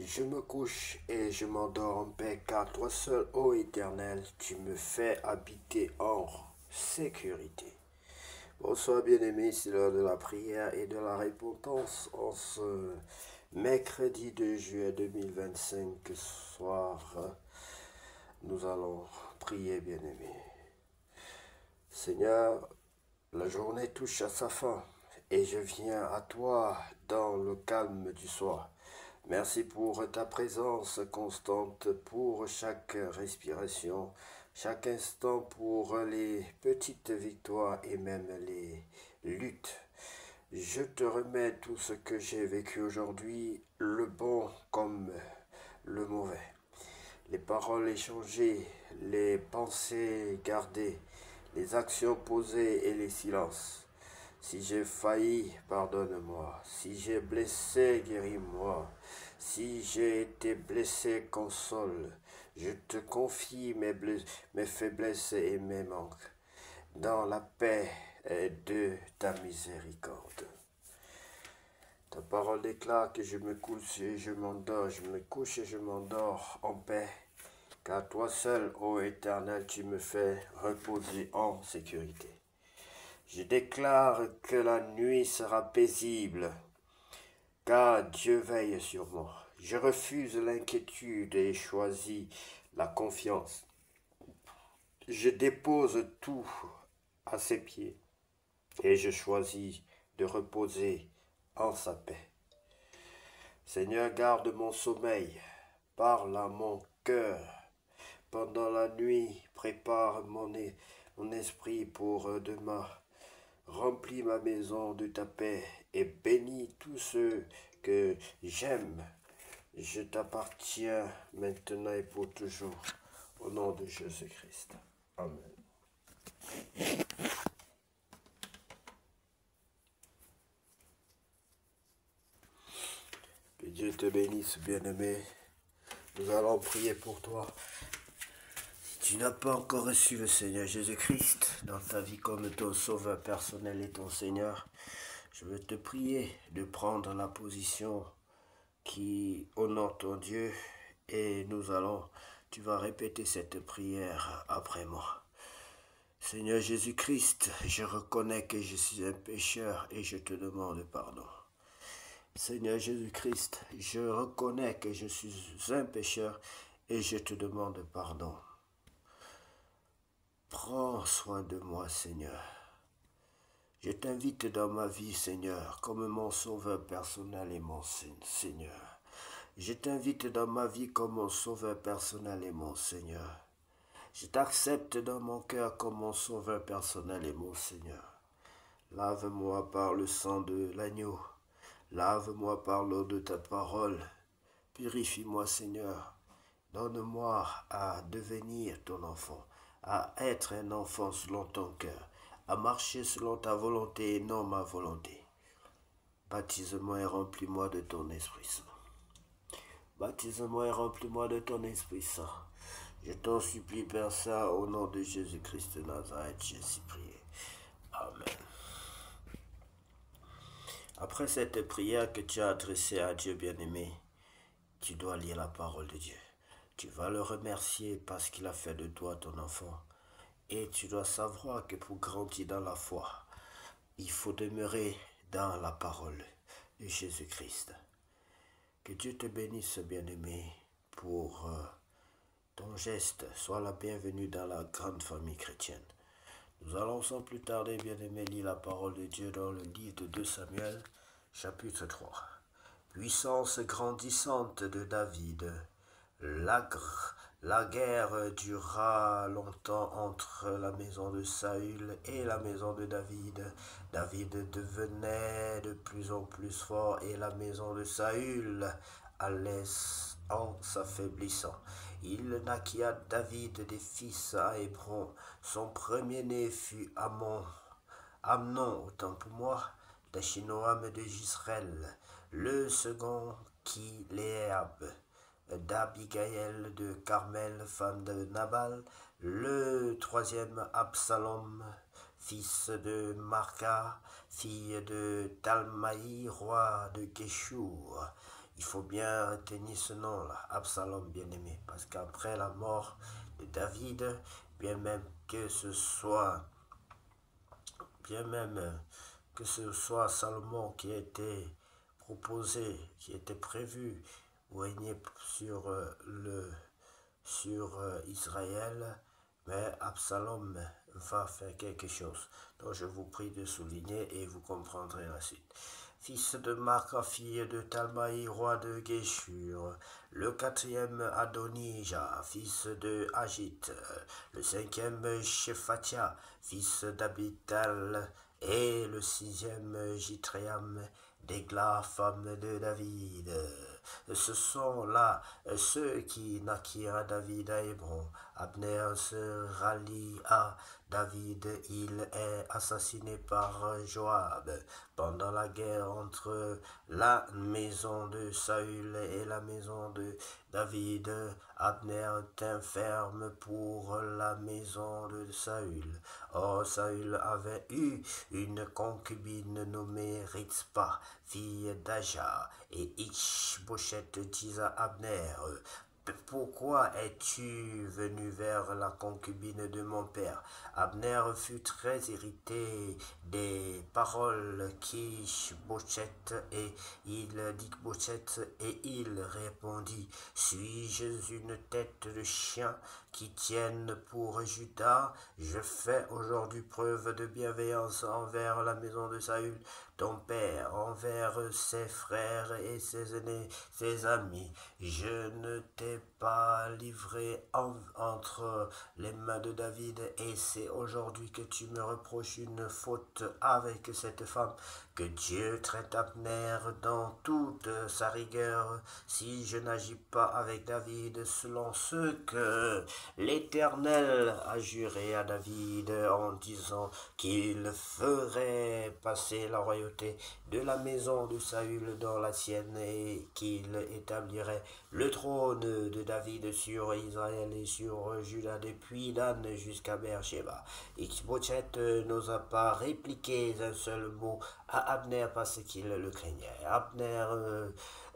Je me couche et je m'endors en paix, car toi seul, ô Éternel, tu me fais habiter en sécurité. Bonsoir bien-aimés, c'est l'heure de la prière et de la repentance en ce mercredi de juillet 2025 soir. Nous allons prier bien-aimés. Seigneur, la journée touche à sa fin et je viens à toi dans le calme du soir. Merci pour ta présence constante, pour chaque respiration, chaque instant, pour les petites victoires et même les luttes. Je te remets tout ce que j'ai vécu aujourd'hui, le bon comme le mauvais. Les paroles échangées, les pensées gardées, les actions posées et les silences. Si j'ai failli, pardonne-moi. Si j'ai blessé, guéris-moi. Si j'ai été blessé, console. Je te confie mes faiblesses et mes manques dans la paix de ta miséricorde. Ta parole déclare que je me couche et je m'endors, je me couche et je m'endors en paix, car toi seul, ô Éternel, tu me fais reposer en sécurité. Je déclare que la nuit sera paisible, car Dieu veille sur moi. Je refuse l'inquiétude et choisis la confiance. Je dépose tout à ses pieds et je choisis de reposer en sa paix. Seigneur, garde mon sommeil, parle à mon cœur. Pendant la nuit, prépare mon esprit pour demain. Remplis ma maison de ta paix et bénis tous ceux que j'aime. Je t'appartiens maintenant et pour toujours. Au nom de Jésus-Christ. Amen. Que Dieu te bénisse, bien-aimé. Nous allons prier pour toi. Si tu n'as pas encore reçu le Seigneur Jésus-Christ dans ta vie comme ton sauveur personnel et ton Seigneur, je veux te prier de prendre la position qui honore ton Dieu et tu vas répéter cette prière après moi. Seigneur Jésus-Christ, je reconnais que je suis un pécheur et je te demande pardon. Seigneur Jésus-Christ, je reconnais que je suis un pécheur et je te demande pardon. Prends soin de moi, Seigneur. Je t'invite dans ma vie, Seigneur, comme mon sauveur personnel et mon Seigneur. Je t'invite dans ma vie comme mon sauveur personnel et mon Seigneur. Je t'accepte dans mon cœur comme mon sauveur personnel et mon Seigneur. Lave-moi par le sang de l'agneau. Lave-moi par l'eau de ta parole. Purifie-moi, Seigneur. Donne-moi à devenir ton enfant, à être un enfant selon ton cœur, à marcher selon ta volonté et non ma volonté. Baptise-moi et remplis-moi de ton Esprit Saint. Baptise-moi et remplis-moi de ton Esprit Saint. Je t'en supplie, Père Saint, au nom de Jésus-Christ de Nazareth, j'ai si prié. Amen. Après cette prière que tu as adressée à Dieu bien-aimé, tu dois lire la parole de Dieu. Tu vas le remercier parce qu'il a fait de toi ton enfant. Et tu dois savoir que pour grandir dans la foi, il faut demeurer dans la parole de Jésus-Christ. Que Dieu te bénisse, bien-aimé, pour ton geste. Sois la bienvenue dans la grande famille chrétienne. Nous allons sans plus tarder, bien-aimé, lire la parole de Dieu dans le livre de 2 Samuel, chapitre 3. Puissance grandissante de David. La guerre dura longtemps entre la maison de Saül et la maison de David. David devenait de plus en plus fort et la maison de Saül allait en s'affaiblissant. Il naquit à David des fils à Hébron. Son premier-né fut Amnon, autant pour moi, d'Achinoam de Jisraël. Le second Kiléab, d'Abigaël de Carmel, femme de Nabal. Le troisième Absalom, fils de Marca, fille de Talmaï, roi de Géchour. Il faut bien retenir ce nom-là, Absalom bien-aimé, parce qu'après la mort de David, bien même que ce soit, bien même que ce soit Salomon qui a été proposé, qui était prévu pour régner sur Israël, mais Absalom va faire quelque chose. Donc je vous prie de souligner et vous comprendrez la suite. Fils de Marca, fille de Talmaï, roi de Géshur, le quatrième Adonijah, fils de Agit, le cinquième Shephatia, fils d'Abital, et le sixième Jitréam, d'Egla, femme de David. Ce sont là ceux qui naquirent à David à Hébron. Abner se rallie à David, il est assassiné par Joab pendant la guerre entre la maison de Saül et la maison de David. Abner tint ferme pour la maison de Saül. Or Saül avait eu une concubine nommée Ritzpa, fille d'Aja, et Ishbosheth dit à Abner, pourquoi es-tu venu vers la concubine de mon père? Abner fut très irrité des paroles qu'Ishbosheth et il répondit, suis-je une tête de chien qui tienne pour Judas? Je fais aujourd'hui preuve de bienveillance envers la maison de Saül, ton père, envers ses frères et ses aînés, ses amis. Je ne t'ai pas livré entre les mains de David, et c'est aujourd'hui que tu me reproches une faute avec cette femme. Que Dieu traite Abner dans toute sa rigueur, si je n'agis pas avec David selon ce que l'Éternel a juré à David en disant qu'il ferait passer la royauté de la maison de Saül dans la sienne et qu'il établirait le trône de David sur Israël et sur Juda depuis Dan jusqu'à Beersheba. Ishbosheth n'osa pas répliquer un seul mot à Abner parce qu'il le craignait. Abner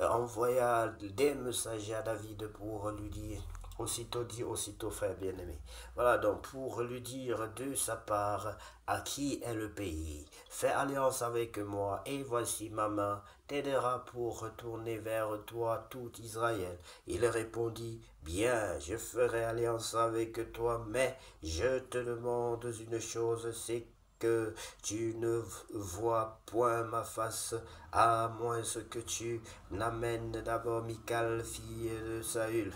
envoya des messagers à David pour lui dire, aussitôt dit, aussitôt fait, bien-aimé. Voilà donc pour lui dire de sa part à qui est le pays. Fais alliance avec moi et voici ma main t'aidera pour retourner vers toi tout Israël. Il répondit, bien, je ferai alliance avec toi, mais je te demande une chose, c'est que tu ne vois point ma face, à moins que tu n'amènes d'abord Michal, fille de Saül,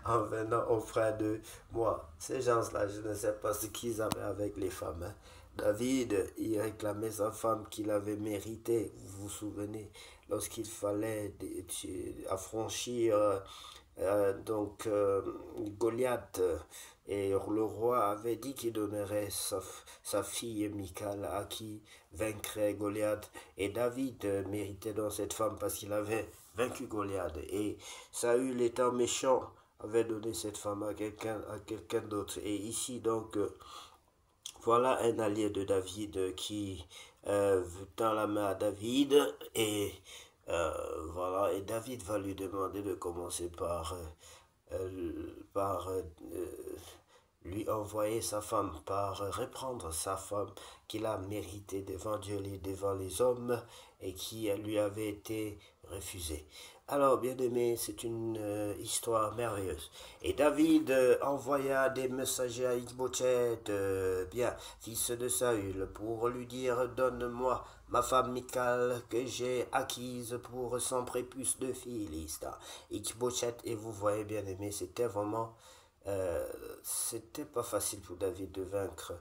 en venant auprès de moi. Ces gens-là, je ne sais pas ce qu'ils avaient avec les femmes. Hein. David, il réclamait sa femme qu'il avait méritée, vous vous souvenez, lorsqu'il fallait affranchir Goliath, et le roi avait dit qu'il donnerait sa fille Michal à qui vaincrait Goliath, et David méritait donc cette femme parce qu'il avait vaincu Goliath, et Saül étant méchant avait donné cette femme à quelqu'un d'autre. Et ici donc voilà un allié de David qui tend la main à David, et voilà, et David va lui demander de commencer par lui envoyer sa femme, par reprendre sa femme qu'il a méritée devant Dieu et devant les hommes, et qui lui avait été refusée. Alors, bien aimé, c'est une histoire merveilleuse. Et David envoya des messagers à Ishbosheth, bien, fils de Saül, pour lui dire, donne-moi ma femme Michal que j'ai acquise pour 100 prépuces de Philistes. Ishbosheth, et vous voyez, bien aimé, c'était vraiment, c'était pas facile pour David de vaincre.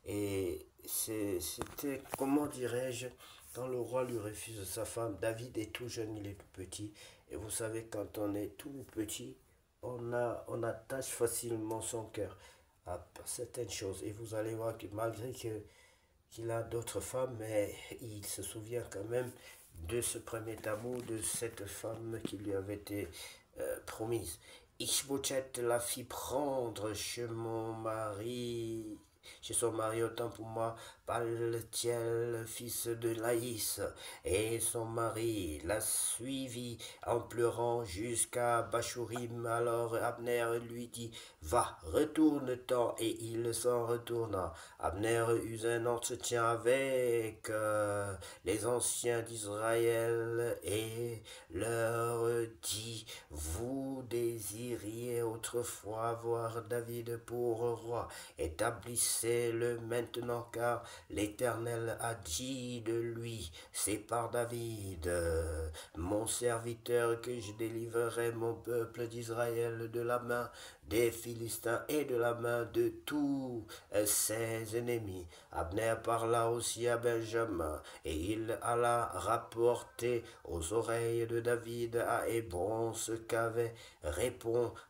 Et c'était, comment dirais-je, quand le roi lui refuse sa femme, David est tout jeune, il est tout petit. Et vous savez, quand on est tout petit, on attache facilement son cœur à certaines choses. Et vous allez voir que malgré qu'il a d'autres femmes, mais il se souvient quand même de ce premier amour, de cette femme qui lui avait été promise. Ishbosheth la fit prendre chez mon mari chez son mari, autant pour moi, Paltiel, fils de Laïs, et son mari l'a suivi en pleurant jusqu'à Bachurim. Alors Abner lui dit, va, retourne-t'en, et il s'en retourna. Abner eut un entretien avec les anciens d'Israël et leur dit, vous désiriez autrefois voir David pour roi, établissez-le maintenant, car l'Éternel a dit de lui, c'est par David, mon serviteur, que je délivrerai mon peuple d'Israël de la main des Philistins et de la main de tous ses ennemis. Abner parla aussi à Benjamin, et il alla rapporter aux oreilles de David à Hébron ce qu'avait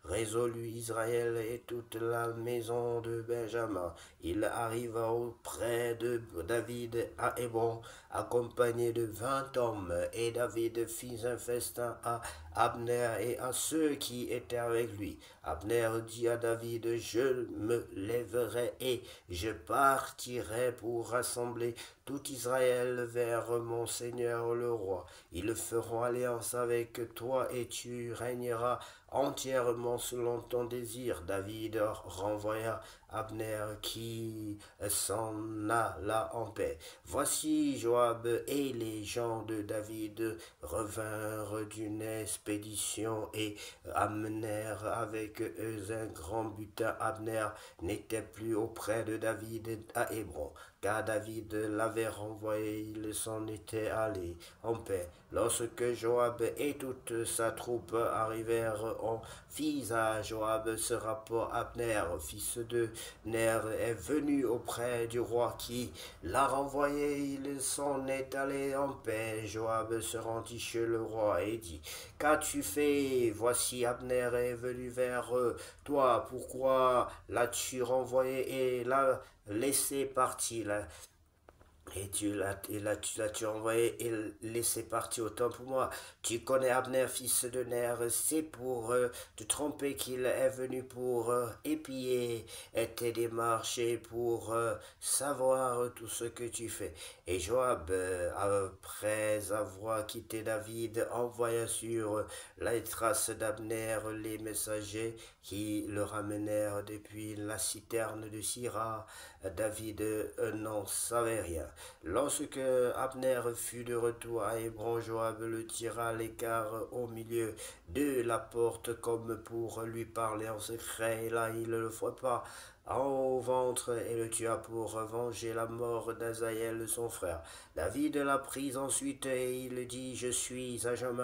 résolu Israël et toute la maison de Benjamin. Il arriva auprès de David à Hébron, accompagné de 20 hommes, et David fit un festin à Abner et à ceux qui étaient avec lui. Abner dit à David, je me lèverai et je partirai pour rassembler tout Israël vers mon Seigneur le roi. Ils feront alliance avec toi et tu régneras entièrement selon ton désir. David renvoya Abner qui s'en alla en paix. Voici Joab et les gens de David revinrent d'une expédition et amenèrent avec eux un grand butin. Abner n'était plus auprès de David à Hébron, car David l'avait renvoyé, il s'en était allé en paix. Lorsque Joab et toute sa troupe arrivèrent, on fit à Joab ce rapport. Abner, fils de Ner, est venu auprès du roi qui l'a renvoyé, il s'en est allé en paix. Joab se rendit chez le roi et dit, qu'as-tu fait? Voici Abner est venu vers toi, pourquoi l'as-tu renvoyé et l'as laissé partir? Et tu l'as envoyé et laissé partir, autant pour moi. Tu connais Abner, fils de Ner, c'est pour te tromper qu'il est venu pour épier tes démarches et pour savoir tout ce que tu fais. Et Joab, après avoir quitté David, envoya sur la trace d'Abner les messagers qui le ramenèrent depuis la citerne de Sira. David n'en savait rien. Lorsque Abner fut de retour à Hébron, Joab le tira à l'écart au milieu de la porte comme pour lui parler en secret, et là il le frappa au ventre et le tua pour venger la mort d'Azaël son frère. David l'a pris ensuite et il dit, je suis à jamais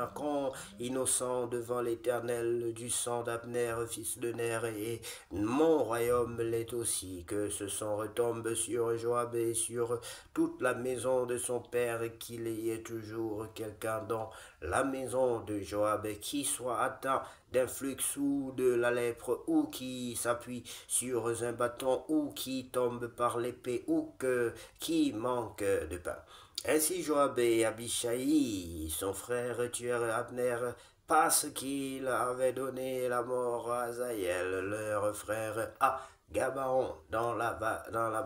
innocent devant l'Éternel du sang d'Abner, fils de Ner, et mon royaume l'est aussi, que ce sang retombe sur Joab et sur toute la maison de son père, qu'il y ait toujours quelqu'un dans la maison de Joab qui soit atteint d'un flux ou de la lèpre, ou qui s'appuie sur un bâton, ou qui tombe par l'épée, ou qui manque de pain. Ainsi Joab et Abishai, son frère, tuèrent Abner parce qu'il avait donné la mort à Azaël, leur frère, à Gabaon dans la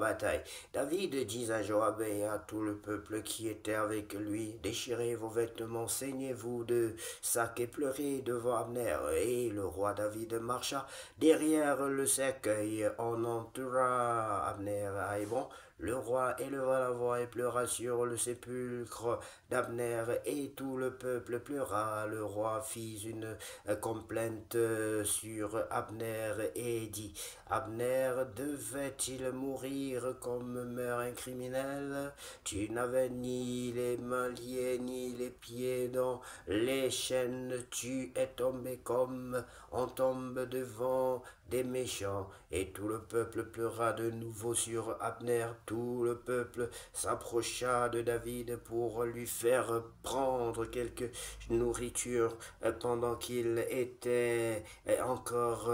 bataille. David dit à Joab et à tout le peuple qui était avec lui, déchirez vos vêtements, saignez-vous de sac et pleurez devant Abner. Et le roi David marcha derrière le cercueil, on entoura Abner à Hébron. Le roi éleva la voix et pleura sur le sépulcre d'Abner, et tout le peuple pleura. Le roi fit une complainte sur Abner et dit, Abner devait-il mourir comme meurt un criminel? Tu n'avais ni les mains liées ni les pieds dans les chaînes, tu es tombé comme on tombe devant des méchants. Et tout le peuple pleura de nouveau sur Abner. Tout le peuple s'approcha de David pour lui faire prendre quelque nourriture pendant qu'il était encore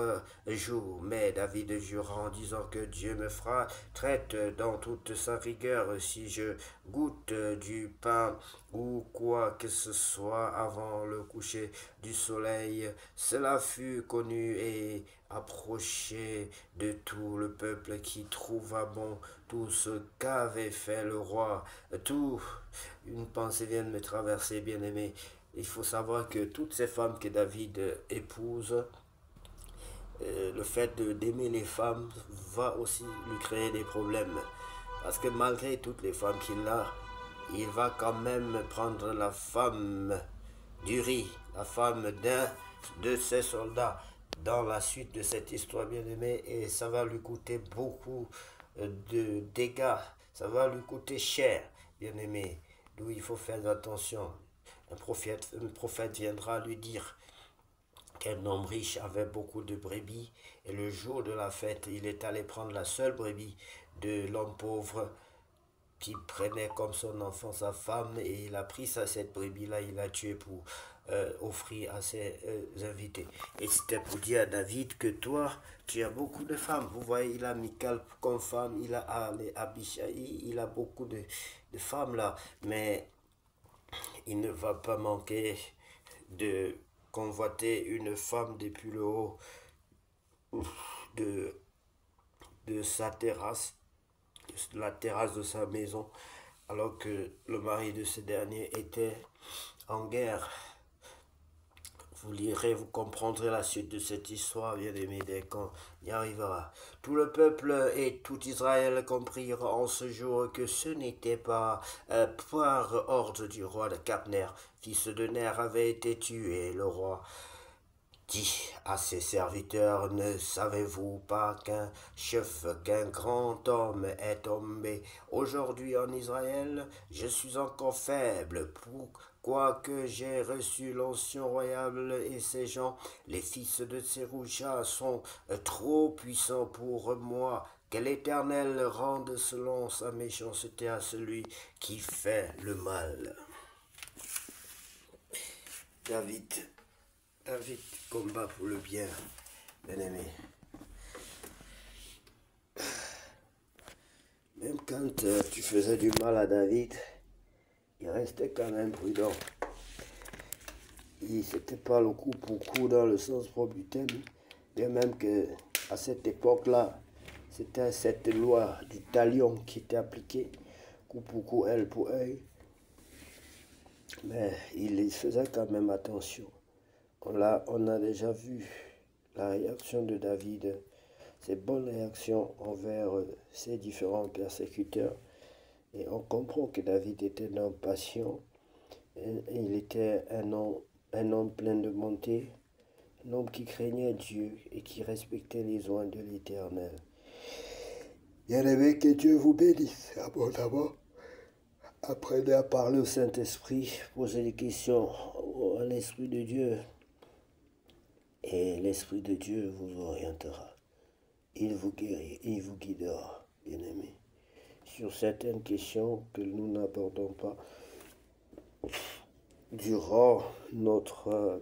jour. Mais David jura en disant que Dieu me fera traite dans toute sa rigueur si je goûte du pain ou quoi que ce soit avant le coucher du soleil. Cela fut connu et approché de tout le peuple qui trouva bon tout ce qu'avait fait le roi. Tout, une pensée vient de me traverser, bien-aimé. Il faut savoir que toutes ces femmes que David épouse, le fait d'aimer les femmes va aussi lui créer des problèmes. Parce que malgré toutes les femmes qu'il a, il va quand même prendre la femme d'Uri, la femme d'un de ses soldats, dans la suite de cette histoire bien-aimée, et ça va lui coûter beaucoup de dégâts, ça va lui coûter cher, bien-aimé, d'où il faut faire attention. Un prophète viendra lui dire qu'un homme riche avait beaucoup de brebis, et le jour de la fête, il est allé prendre la seule brebis de l'homme pauvre qui prenait comme son enfant sa femme, et il a pris cette brebis-là, il l'a tué pour offrir à ses invités. Et c'était pour dire à David que toi, tu as beaucoup de femmes. Vous voyez, il a Michal comme femme, il a Abishai, il a beaucoup de femmes là, mais il ne va pas manquer de convoiter une femme depuis le haut de, de sa terrasse, de la terrasse de sa maison, alors que le mari de ce dernier était en guerre. Vous lirez, vous comprendrez la suite de cette histoire, bien aimé, dès qu'on y arrivera. Tout le peuple et tout Israël comprirent en ce jour que ce n'était pas par ordre du roi de Capner, fils de Ner, avait été tué. Le roi dit à ses serviteurs, ne savez-vous pas qu'un chef, qu'un grand homme est tombé aujourd'hui en Israël? Je suis encore faible, quoique j'ai reçu l'onction royale, et ces gens, les fils de Tserouja, sont trop puissants pour moi. Que l'Éternel rende selon sa méchanceté à celui qui fait le mal. David David combat pour le bien, bien-aimé. Même quand tu faisais du mal à David, il restait quand même prudent. C'était pas le coup pour coup dans le sens propre du thème, bien même que à cette époque-là, c'était cette loi du talion qui était appliquée, coup pour coup, œil pour œil. Mais il faisait quand même attention. On a déjà vu la réaction de David, ses bonnes réactions envers ses différents persécuteurs. Et on comprend que David était un homme patient, il était un homme plein de bonté, un homme qui craignait Dieu et qui respectait les ordres de l'Éternel. Bien-aimé, que Dieu vous bénisse abondamment. Apprenez à parler au Saint-Esprit, posez des questions à l'Esprit de Dieu. Et l'Esprit de Dieu vous orientera. Il vous guérit, il vous guidera, bien-aimé. Sur certaines questions que nous n'abordons pas durant notre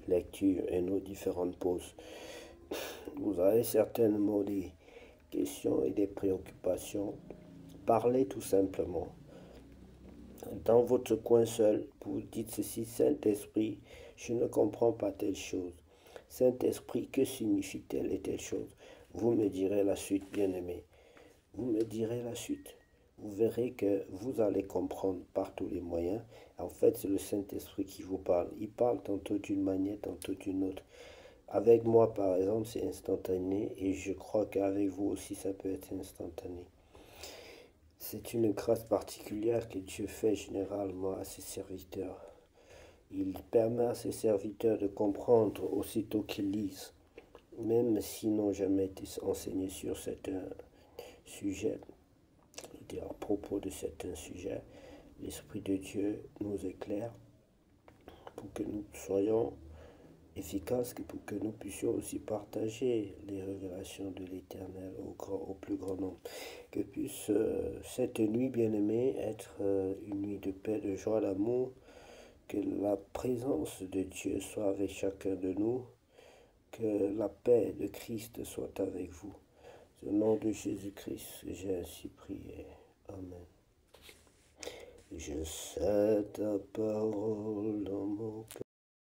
lecture et nos différentes pauses, vous avez certainement des questions et des préoccupations. Parlez tout simplement. Dans votre coin seul, vous dites ceci: Saint-Esprit, je ne comprends pas telle chose. Saint-Esprit, que signifie telle et telle chose? Vous me direz la suite, bien-aimé. Vous me direz la suite. Vous verrez que vous allez comprendre par tous les moyens. En fait, c'est le Saint-Esprit qui vous parle. Il parle tantôt d'une manière, tantôt d'une autre. Avec moi, par exemple, c'est instantané, et je crois qu'avec vous aussi, ça peut être instantané. C'est une grâce particulière que Dieu fait généralement à ses serviteurs. Il permet à ses serviteurs de comprendre aussitôt qu'ils lisent, même s'ils n'ont jamais été enseignés sur certains sujets. À propos de certains sujets, l'Esprit de Dieu nous éclaire pour que nous soyons efficaces, pour que nous puissions aussi partager les révélations de l'Éternel au plus grand nombre. Que puisse cette nuit bien-aimée être une nuit de paix, de joie, d'amour, que la présence de Dieu soit avec chacun de nous, que la paix de Christ soit avec vous. Au nom de Jésus-Christ, j'ai ainsi prié. Amen. Je sais ta parole dans mon cœur.